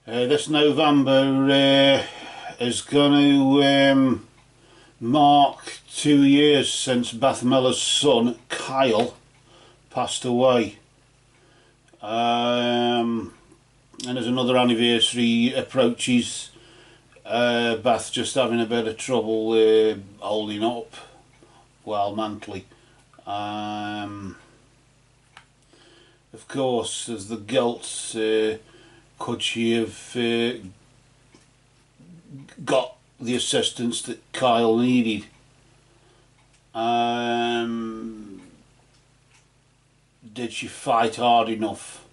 This November is going to mark 2 years since Beth Miller's son Kyle passed away, and as another anniversary approaches, Beth just having a bit of trouble holding up well mentally. Of course, there's the guilt. Could she have got the assistance that Kyle needed? Did she fight hard enough?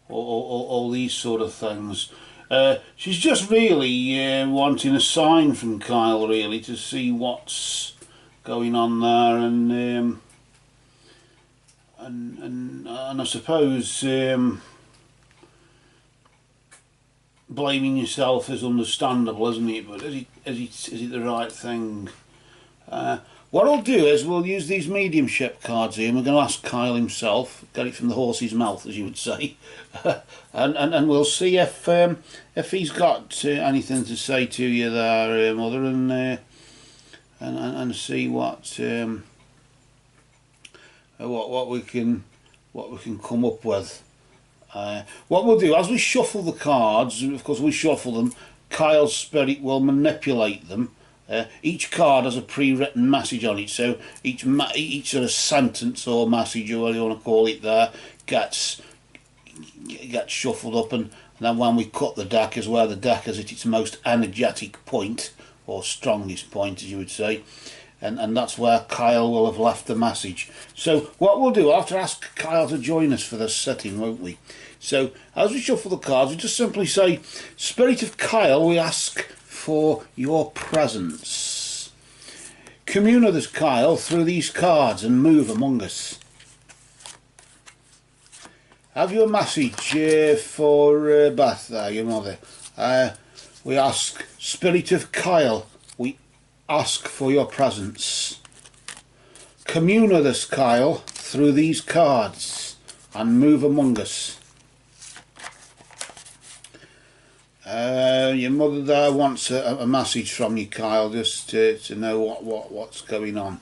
All these sort of things. She's just really wanting a sign from Kyle, really, to see what's going on there, and I suppose blaming yourself is understandable, isn't it? But is it the right thing? What I'll do is we'll use these mediumship cards here, and we're going to ask Kyle himself, get it from the horse's mouth, as you would say, and we'll see if he's got anything to say to you there, Mother, and see what we can come up with. What we'll do, as we shuffle the cards, of course we shuffle them, Kyle's spirit will manipulate them. Each card has a pre-written message on it, so each sort of sentence or message, or whatever you want to call it, there gets shuffled up, and then when we cut the deck is where the deck is at its most energetic point, or strongest point, as you would say, and that's where Kyle will have left the message. So what we'll do, I'll have to ask Kyle to join us for this sitting, won't we? So as we shuffle the cards, we just simply say, Spirit of Kyle, we ask for your presence. Commune with us, Kyle, through these cards and move among us. Have you a message for Beth there, your mother? We ask, Spirit of Kyle, we ask for your presence. Commune with us, Kyle, through these cards and move among us. Your mother there wants a message from you, Kyle, just to know what's going on.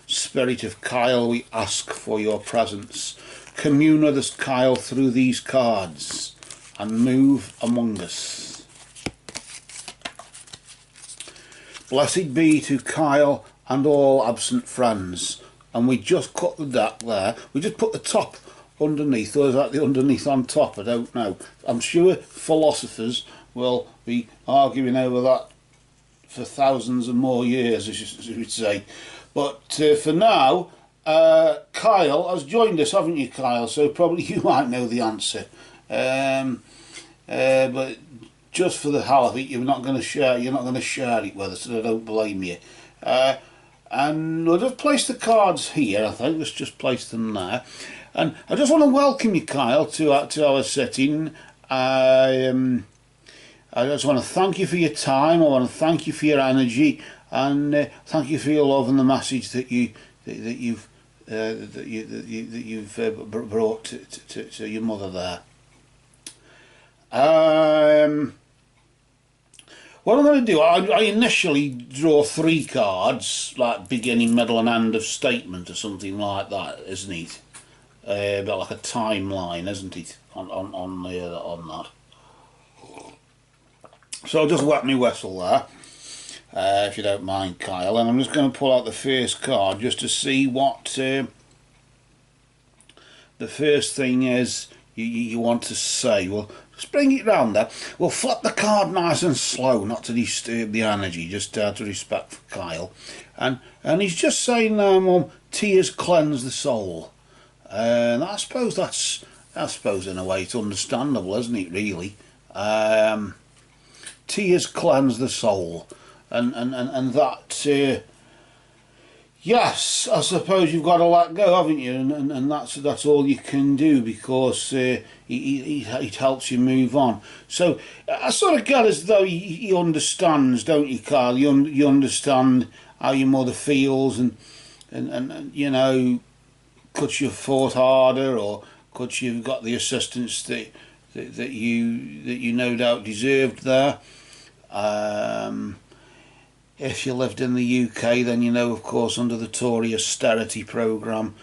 Spirit of Kyle, we ask for your presence. Commune with us, Kyle, through these cards and move among us. Blessed be to Kyle and all absent friends. And we just cut the deck there. We just put the top underneath, or is that the underneath on top? I don't know. I'm sure philosophers will be arguing over that for thousands and more years, as you would say. But for now, Kyle has joined us, haven't you, Kyle? So probably you might know the answer. But just for the hell of it, you're not going to share it with us, and I don't blame you. And we'll just place the cards here, I think. Let's just place them there. And I just want to welcome you, Kyle, to our sitting. I just want to thank you for your time. I want to thank you for your energy, and thank you for your love and the message that you've brought to your mother there. What I'm going to do, I initially draw 3 cards, like beginning, middle and end of statement or something like that, isn't it? A bit like a timeline, isn't it, on that. So I'll just wet my whistle there, if you don't mind, Kyle, and I'm just going to pull out the first card just to see what the first thing is you want to say. Well, just bring it round there. We'll flip the card nice and slow, not to disturb the energy, just out of respect for Kyle. And he's just saying there, Mum, tears cleanse the soul. And I suppose in a way it's understandable, isn't it, really? Tears cleanse the soul, and that yes, I suppose you've got to let go, haven't you? And that's all you can do, because it helps you move on. So I sort of get as though he understands, don't you, Kyle? You understand how your mother feels, and you know, could she have fought harder, or could she have got the assistance that that you no doubt deserved there. If you lived in the UK, then you know, of course, under the Tory austerity programme,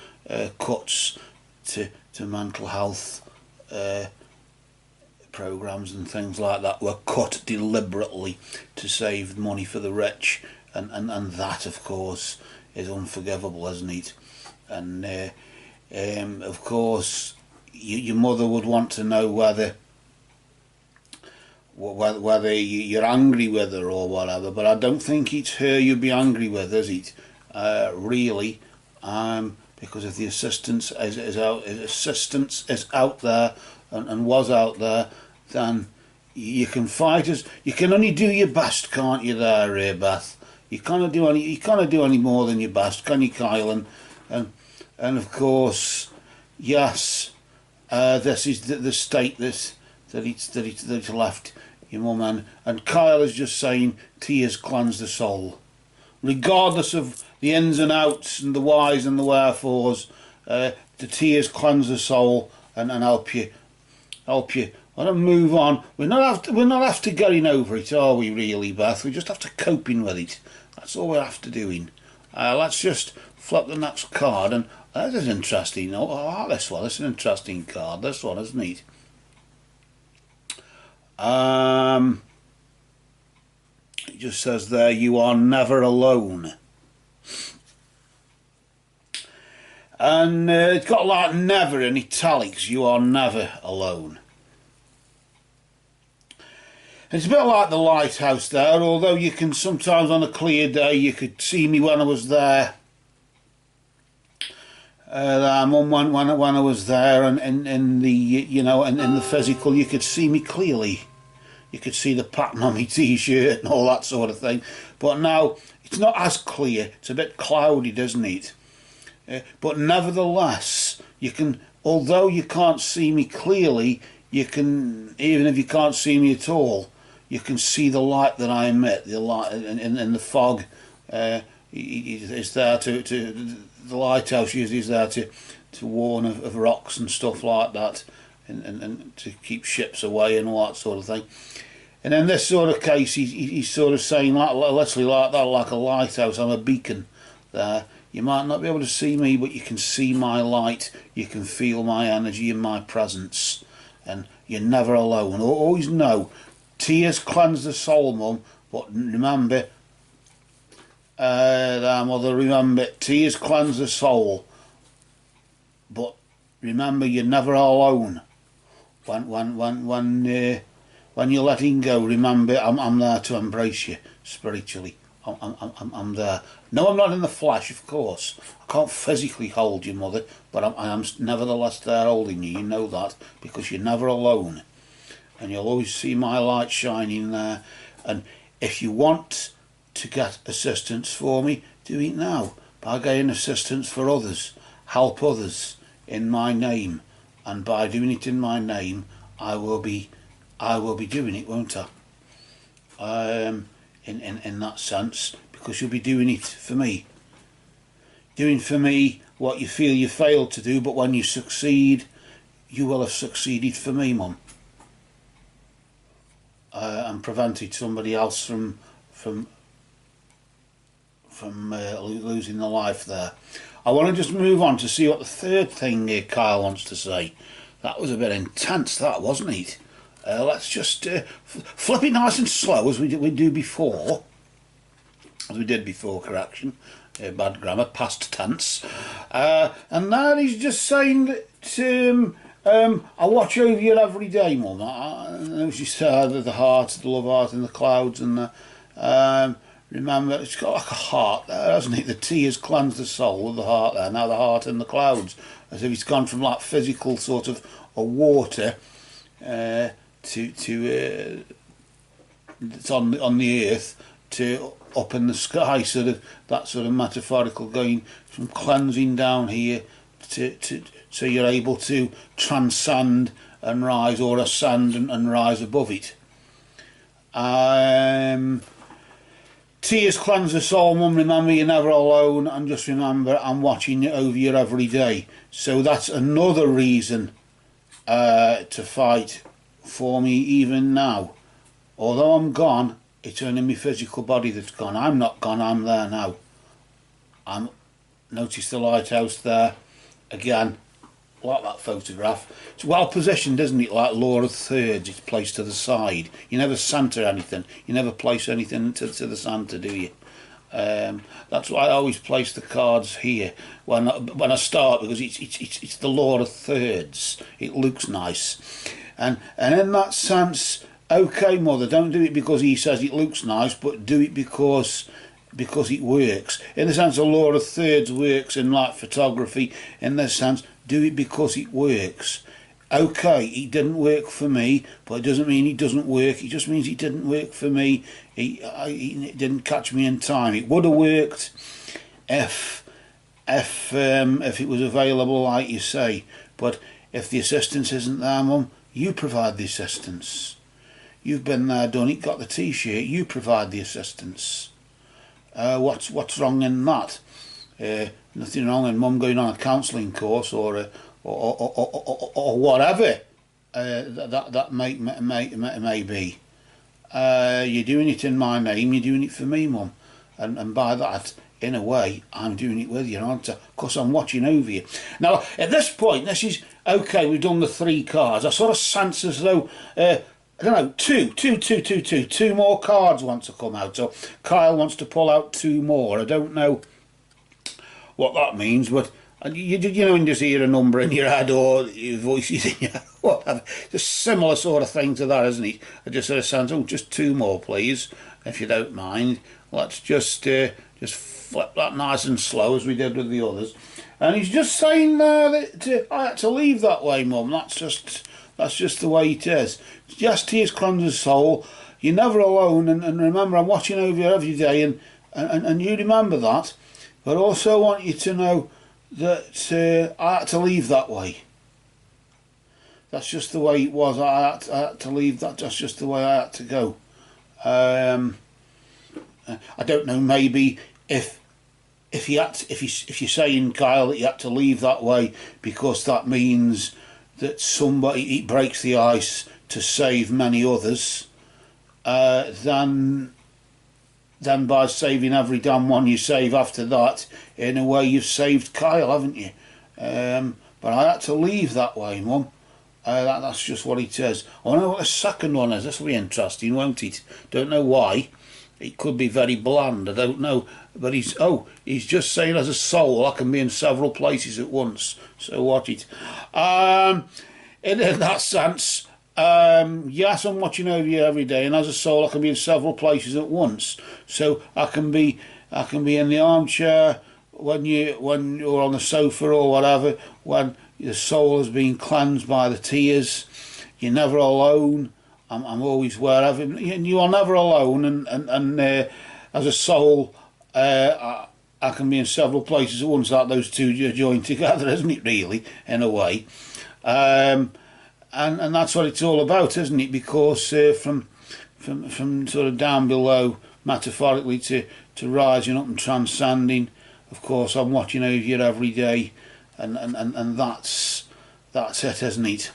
cuts to mental health programmes and things like that were cut deliberately to save money for the rich, and that, of course, is unforgivable, isn't it? And of course, your mother would want to know whether you're angry with her or whatever, but I don't think it's her you'd be angry with, is it? Really, because if the assistance is out there and was out there, then you can fight us. You can only do your best, can't you? There, Beth. You can't do any more than your best, can you, Kyle? And of course, yes, this is the state that it's left your mum, and Kyle is just saying tears cleanse the soul, regardless of the ins and outs and the whys and the wherefores. The tears cleanse the soul and help you. Want to move on. We're not after getting over it, are we? Really, Beth? We just have to coping with it. That's all we're after doing. Let's just flip the next card, and that is interesting. Oh, this one. It's an interesting card. This one, isn't it? It just says there, you are never alone. And it's got like never in italics. You are never alone. It's a bit like the lighthouse there, although you can sometimes on a clear day, you could see me when I was there. Mum, when I was there, and in the in the physical, you could see me clearly. You could see the pattern on my t-shirt and all that sort of thing. But now it's not as clear. It's a bit cloudy, isn't it? But nevertheless, you can, although you can't see me clearly, you can, even if you can't see me at all, you can see the light that I emit. The light in the fog is there the lighthouse usually is there to warn of rocks and stuff like that, and to keep ships away and all that sort of thing. And in this sort of case, he's sort of saying, literally like that, like a lighthouse. I'm a beacon there. You might not be able to see me, but you can see my light. You can feel my energy and my presence, and you're never alone. Always know, tears cleanse the soul, Mum. But remember, mother, remember, tears cleanse the soul. But remember, you're never alone. When you're letting go, remember, I'm there to embrace you spiritually. I'm there. No, I'm not in the flesh, of course. I can't physically hold you, Mother, but I am nevertheless there holding you. You know that, because you're never alone. And you'll always see my light shining there. And if you want to get assistance for me, do it now. By getting assistance for others. Help others in my name. And by doing it in my name, I will be doing it, won't I? In that sense, because you'll be doing it for me. Doing for me what you feel you failed to do, but when you succeed, you will have succeeded for me, Mum. And prevented somebody else from losing their life there. I want to just move on to see what the third thing Kyle wants to say. That was a bit intense, that, wasn't it? Let's just flip it nice and slow as we do before. As we did before, correction. Bad grammar, past tense. And now he's just saying that I watch over you every day, Mum. I know she said the heart, the love heart in the clouds, and remember, it's got like a heart there, hasn't it? The tears cleanse the soul with the heart there. Now the heart in the clouds, as if it's gone from like physical sort of a water to it's on the earth to up in the sky, sort of that sort of metaphorical, going from cleansing down here to so you're able to transcend and rise, or ascend and rise above it. Tears cleanse the soul, Mum. Remember, you're never alone, and just remember, I'm watching over you every day. So that's another reason to fight for me even now. Although I'm gone, it's only my physical body that's gone. I'm not gone, I'm there now. Notice the lighthouse there. Again, like that photograph. It's well positioned, isn't it? Like law of thirds, it's placed to the side. You never centre anything. You never place anything to the centre, do you? That's why I always place the cards here when I start, because it's the law of thirds. It looks nice, and in that sense, okay, Mother, don't do it because he says it looks nice, but do it because it works. In the sense, the law of thirds works in like photography. In this sense, do it because it works. Okay, it didn't work for me, but it doesn't mean it doesn't work. It just means it didn't work for me. It didn't catch me in time. It would have worked if it was available, like you say. But if the assistance isn't there, Mum, you provide the assistance. You've been there, done it, got the T-shirt. You provide the assistance. What's wrong in that? Nothing wrong in Mum going on a counselling course or whatever that may be. You're doing it in my name. You're doing it for me, Mum, and by that, in a way, I'm doing it with you, aren't I? Because I'm watching over you. Now, at this point, this is okay. We've done the 3 cards. I sort of sense as though. I don't know, two more cards want to come out. So Kyle wants to pull out 2 more. I don't know what that means, but you know, when you just hear a number in your head or your voices in your head, whatever. It's a similar sort of thing to that, isn't it? I just sort of sounds, oh, just 2 more, please, if you don't mind. Let's just flip that nice and slow as we did with the others. And he's just saying that I had to leave that way, Mum. That's just the way it is. Yes, tears cleanse the soul. You're never alone, and remember, I'm watching over you every day, and you remember that. But also I want you to know that I had to leave that way. That's just the way it was. I had to leave that. That's just the way I had to go. I don't know. Maybe if you're saying, Kyle, that you had to leave that way because that means that somebody, it breaks the ice to save many others, then by saving every damn one you save after that, in a way you've saved Kyle, haven't you? But I had to leave that way, Mum. That's just what it is. I wonder what the second one is. This will be interesting, won't it? Don't know why. It could be very bland, I don't know. But he's just saying, as a soul, I can be in several places at once. So watch it. In that sense, yes, I'm watching over you every day, and as a soul, I can be in several places at once. So I can be in the armchair when you're on the sofa or whatever, when your soul has been cleansed by the tears. You're never alone. I'm always wherever. You are never alone, and as a soul, I can be in several places at once. Like those two joined together, isn't it? Really, in a way, and that's what it's all about, isn't it? Because from sort of down below, metaphorically, to rising up and transcending. Of course, I'm watching over you every day, and that's it, isn't it?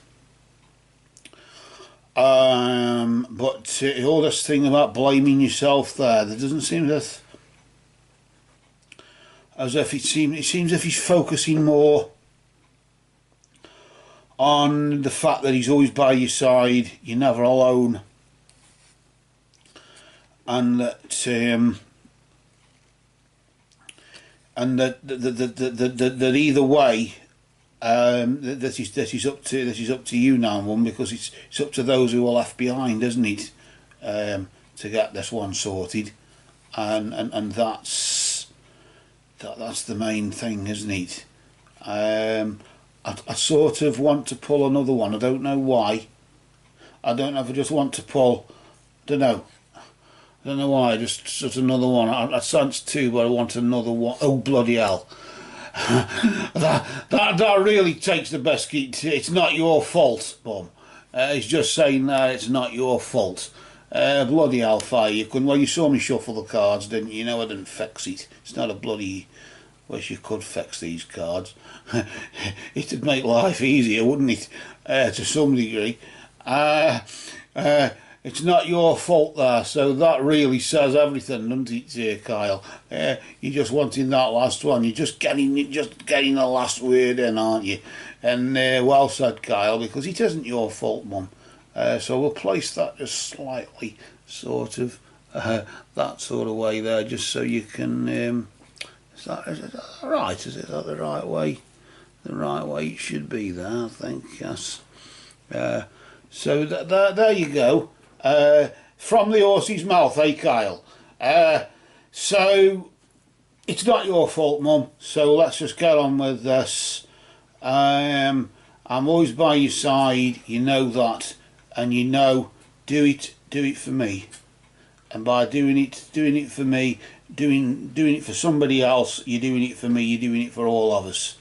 But all this thing about blaming yourself there doesn't seem as if it seems as if he's focusing more on the fact that he's always by your side, you're never alone, and that either way. That is up to you now, Mum, because it's up to those who are left behind, isn't it? To get this one sorted, and that's the main thing, isn't it? I sort of want to pull another one. I don't know why. I don't know if I just want to pull. I don't know why. Just another one. I sense 2, but I want another one. Oh, bloody hell! that really takes the biscuit. It's not your fault, Mum. He's just saying that it's not your fault. Bloody hellfire! You saw me shuffle the cards, didn't you? You know I didn't fix it. It's not a bloody. Wish you could fix these cards. It'd make life easier, wouldn't it? To some degree. It's not your fault there, so that really says everything, doesn't it, Kyle? You're just wanting that last one. You're just getting the last word in, aren't you? And well said, Kyle, because it isn't your fault, Mum. So we'll place that just slightly, sort of, that sort of way there, just so you can. Is that right? Is that the right way? The right way it should be there, I think. Yes. So there you go. From the horse's mouth, eh, Kyle? So it's not your fault, Mum. So let's just get on with this. I'm always by your side. You know that, and you know, do it for me. And by doing it for me, doing it for somebody else, you're doing it for me. You're doing it for all of us.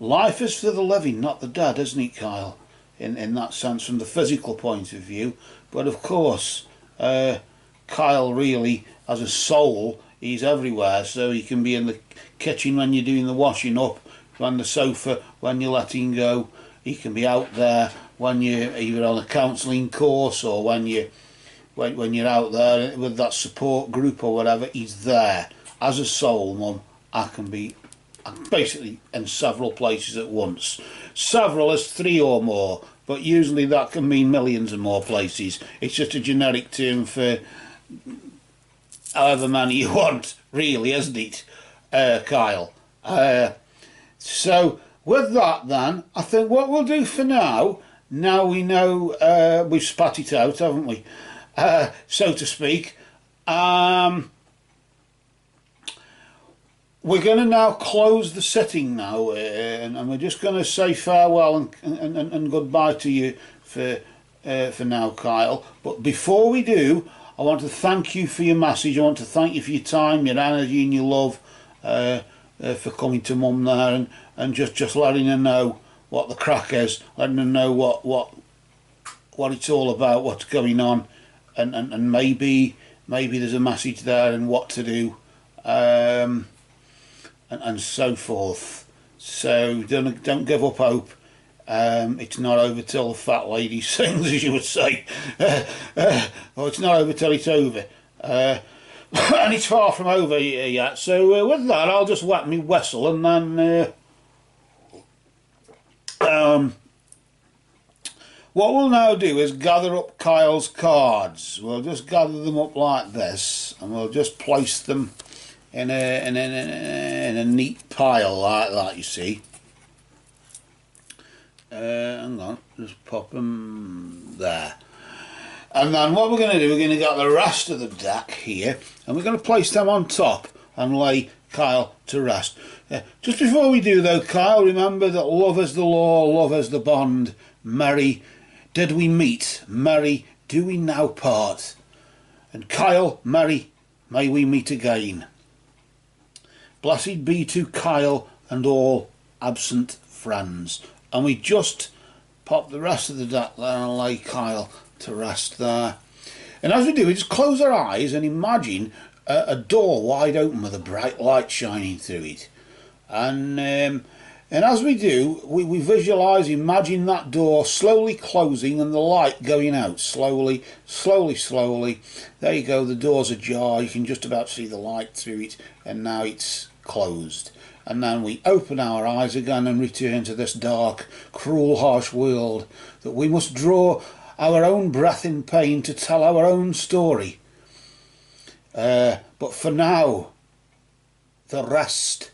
Life is for the living, not the dead, isn't it, Kyle? In that sense, from the physical point of view. But of course, Kyle really, as a soul, he's everywhere. So he can be in the kitchen when you're doing the washing up, on the sofa when you're letting go. He can be out there when you're either on a counselling course or when you're out there with that support group or whatever. He's there. As a soul, Mum, I'm basically in several places at once. Several is 3 or more, but usually that can mean millions and more places. It's just a generic term for however many you want, really, isn't it, Kyle? So with that then, I think what we'll do for now we know we've spat it out, haven't we, so to speak. We're going to now close the sitting now, and we're just going to say farewell and goodbye to you for now, Kyle. But before we do, I want to thank you for your message. I want to thank you for your time, your energy and your love, for coming to Mum there and just letting her know what the crack is, letting her know what it's all about, what's going on, and maybe there's a message there and what to do. And so forth. So don't give up hope. It's not over till the fat lady sings, as you would say. Or it's not over till it's over. And it's far from over yet. So with that, I'll just whack me whistle, and then what we'll now do is gather up Kyle's cards. We'll just gather them up like this, and we'll just place them in a neat pile like that, you see. Hang on, just pop them there. And then what we're going to do, we're going to get the rest of the deck here, and we're going to place them on top and lay Kyle to rest. Just before we do though, Kyle, remember that love is the law, love is the bond. Merry did we meet, merry do we now part. And Kyle, merry may we meet again. Blessed be to Kyle and all absent friends. And we just pop the rest of the deck there and lay Kyle to rest there. And as we do, we just close our eyes and imagine a door wide open with a bright light shining through it. And as we do, we visualise, imagine that door slowly closing and the light going out slowly, slowly, slowly. There you go, the door's ajar, you can just about see the light through it, and now it's closed. And then we open our eyes again and return to this dark, cruel, harsh world that we must draw our own breath in pain to tell our own story. But for now, the rest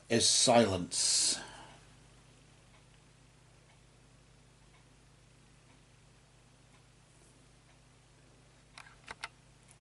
is silence.